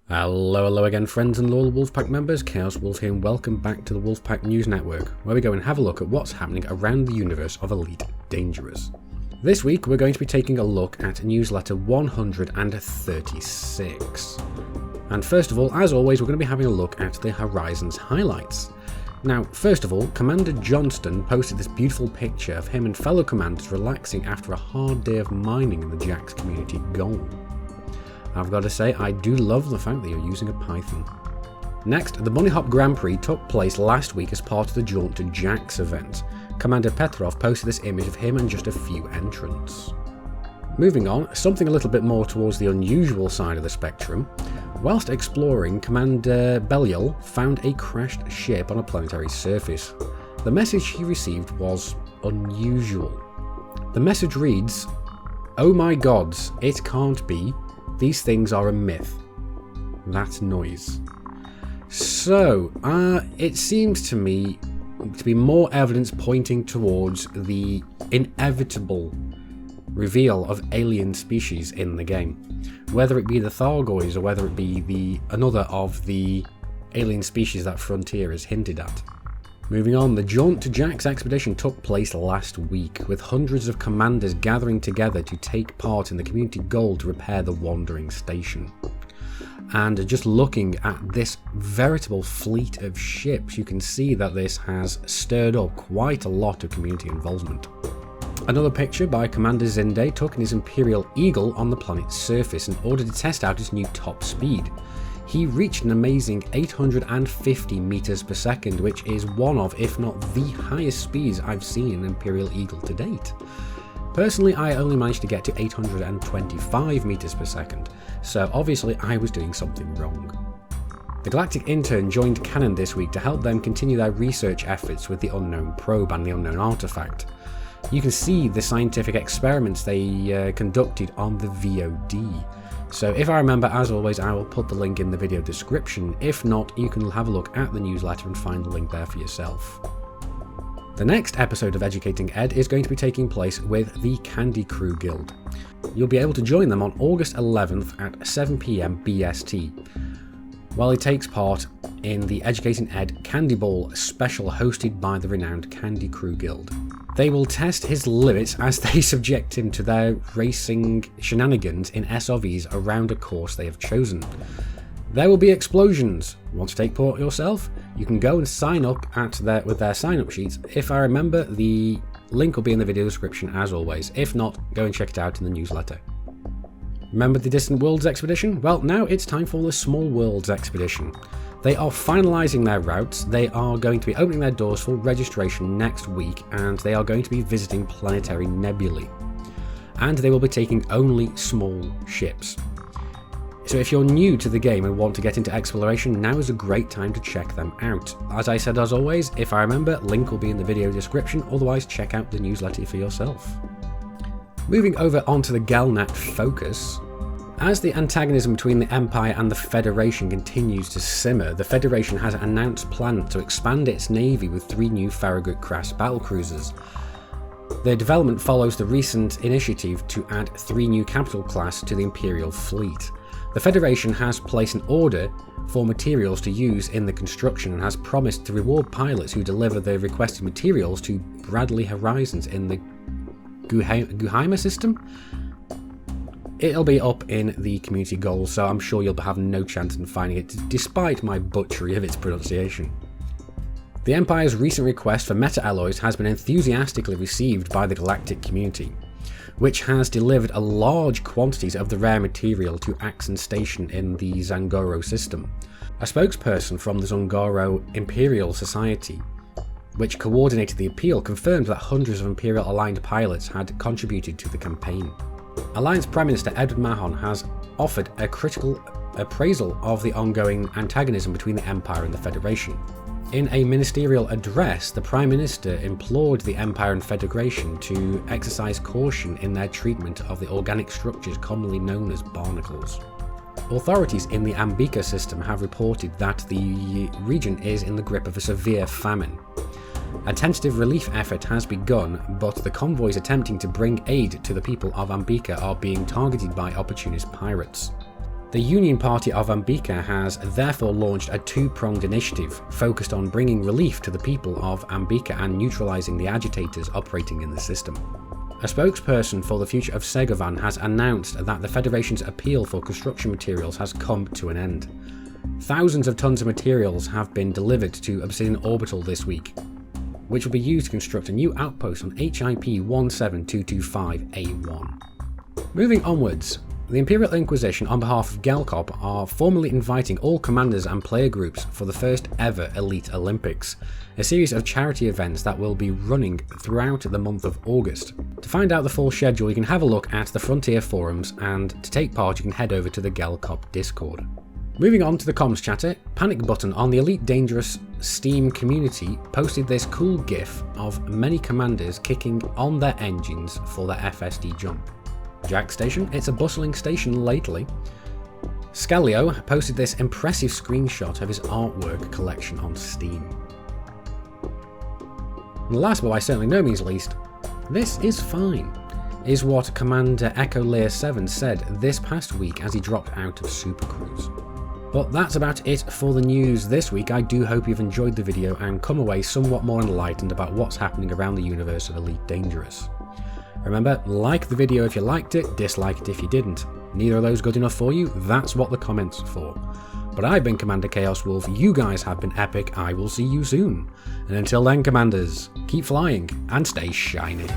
Hello again friends and loyal Wolfpack members, Chaos Wolf here and welcome back to the Wolfpack News Network, where we go and have a look at what's happening around the universe of Elite Dangerous. This week we're going to be taking a look at newsletter 136. And first of all, as always, we're going to be having a look at the Horizons highlights. Now, first of all, Commander Johnston posted this beautiful picture of him and fellow commanders relaxing after a hard day of mining in the Jax community goal. I've got to say, I do love the fact that you're using a Python. Next, the Bunny Hop Grand Prix took place last week as part of the Jaunt to Jax event. Commander Petrov posted this image of him and just a few entrants. Moving on, something a little bit more towards the unusual side of the spectrum. Whilst exploring, Commander Belial found a crashed ship on a planetary surface. The message he received was unusual. The message reads, "Oh my gods, it can't be. These things are a myth." That noise. So, it seems to me to be more evidence pointing towards the inevitable reveal of alien species in the game. Whether it be the Thargoids or whether it be another of the alien species that Frontier has hinted at. Moving on, the Jaunt to Jax expedition took place last week, with hundreds of commanders gathering together to take part in the community goal to repair the wandering station. And just looking at this veritable fleet of ships, you can see that this has stirred up quite a lot of community involvement. Another picture by Commander Zinde took in his Imperial Eagle on the planet's surface in order to test out its new top speed. He reached an amazing 850 meters per second, which is one of, if not the highest speeds I've seen in Imperial Eagle to date. Personally, I only managed to get to 825 meters per second, so obviously I was doing something wrong. The Galactic Intern joined Canon this week to help them continue their research efforts with the Unknown Probe and the Unknown Artifact. You can see the scientific experiments they conducted on the VOD. So if I remember, as always, I will put the link in the video description. If not, you can have a look at the newsletter and find the link there for yourself. The next episode of Educating Ed is going to be taking place with the Candy Crew Guild. You'll be able to join them on August 11th at 7 PM BST, while he takes part in the Educating Ed Candy Ball special hosted by the renowned Candy Crew Guild. They will test his limits as they subject him to their racing shenanigans in SRVs around a course they have chosen. There will be explosions. Want to take part yourself? You can go and sign up with their sign-up sheets. If I remember, the link will be in the video description as always. If not, go and check it out in the newsletter. Remember the Distant Worlds expedition? Well, now it's time for the Small Worlds expedition. They are finalising their routes, they are going to be opening their doors for registration next week, and they are going to be visiting planetary nebulae. And they will be taking only small ships. So if you're new to the game and want to get into exploration, now is a great time to check them out. As I said, as always, if I remember, link will be in the video description, otherwise check out the newsletter for yourself. Moving over onto the Galnet Focus. As the antagonism between the Empire and the Federation continues to simmer, the Federation has announced plans to expand its navy with 3 new Farragut-class battlecruisers. Their development follows the recent initiative to add 3 new Capital class to the Imperial fleet. The Federation has placed an order for materials to use in the construction and has promised to reward pilots who deliver the requested materials to Bradley Horizons in the Guhima system. It'll be up in the community goals, so I'm sure you'll have no chance in finding it, despite my butchery of its pronunciation. The Empire's recent request for meta-alloys has been enthusiastically received by the galactic community, which has delivered a large quantities of the rare material to Axon Station in the Zangoro system. A spokesperson from the Zangoro Imperial Society, which coordinated the appeal, confirmed that hundreds of Imperial-aligned pilots had contributed to the campaign. Alliance Prime Minister Edward Mahon has offered a critical appraisal of the ongoing antagonism between the Empire and the Federation. In a ministerial address, the Prime Minister implored the Empire and Federation to exercise caution in their treatment of the organic structures commonly known as barnacles. Authorities in the Ambika system have reported that the region is in the grip of a severe famine. A tentative relief effort has begun, but the convoys attempting to bring aid to the people of Ambika are being targeted by opportunist pirates. The Union Party of Ambika has therefore launched a two-pronged initiative focused on bringing relief to the people of Ambika and neutralising the agitators operating in the system. A spokesperson for the future of Segovan has announced that the Federation's appeal for construction materials has come to an end. Thousands of tons of materials have been delivered to Obsidian Orbital this week, which will be used to construct a new outpost on HIP 17225A1. Moving onwards, the Imperial Inquisition on behalf of Gelcop are formally inviting all commanders and player groups for the first ever Elite Olympics, a series of charity events that will be running throughout the month of August. To find out the full schedule, you can have a look at the Frontier forums, and to take part you can head over to the Gelcop Discord. Moving on to the comms chatter, Panic Button on the Elite Dangerous Steam community posted this cool gif of many commanders kicking on their engines for their FSD jump. Jack Station, it's a bustling station lately. Scalio posted this impressive screenshot of his artwork collection on Steam. And last but by certainly no means least, this is fine, is what Commander Echo Layer 7 said this past week as he dropped out of Super Cruise. But that's about it for the news this week. I do hope you've enjoyed the video and come away somewhat more enlightened about what's happening around the universe of Elite Dangerous. Remember, like the video if you liked it, dislike it if you didn't. Neither of those good enough for you? That's what the comments are for. But I've been Commander Chaos Wolf, you guys have been epic, I will see you soon. And until then, Commanders, keep flying and stay shiny.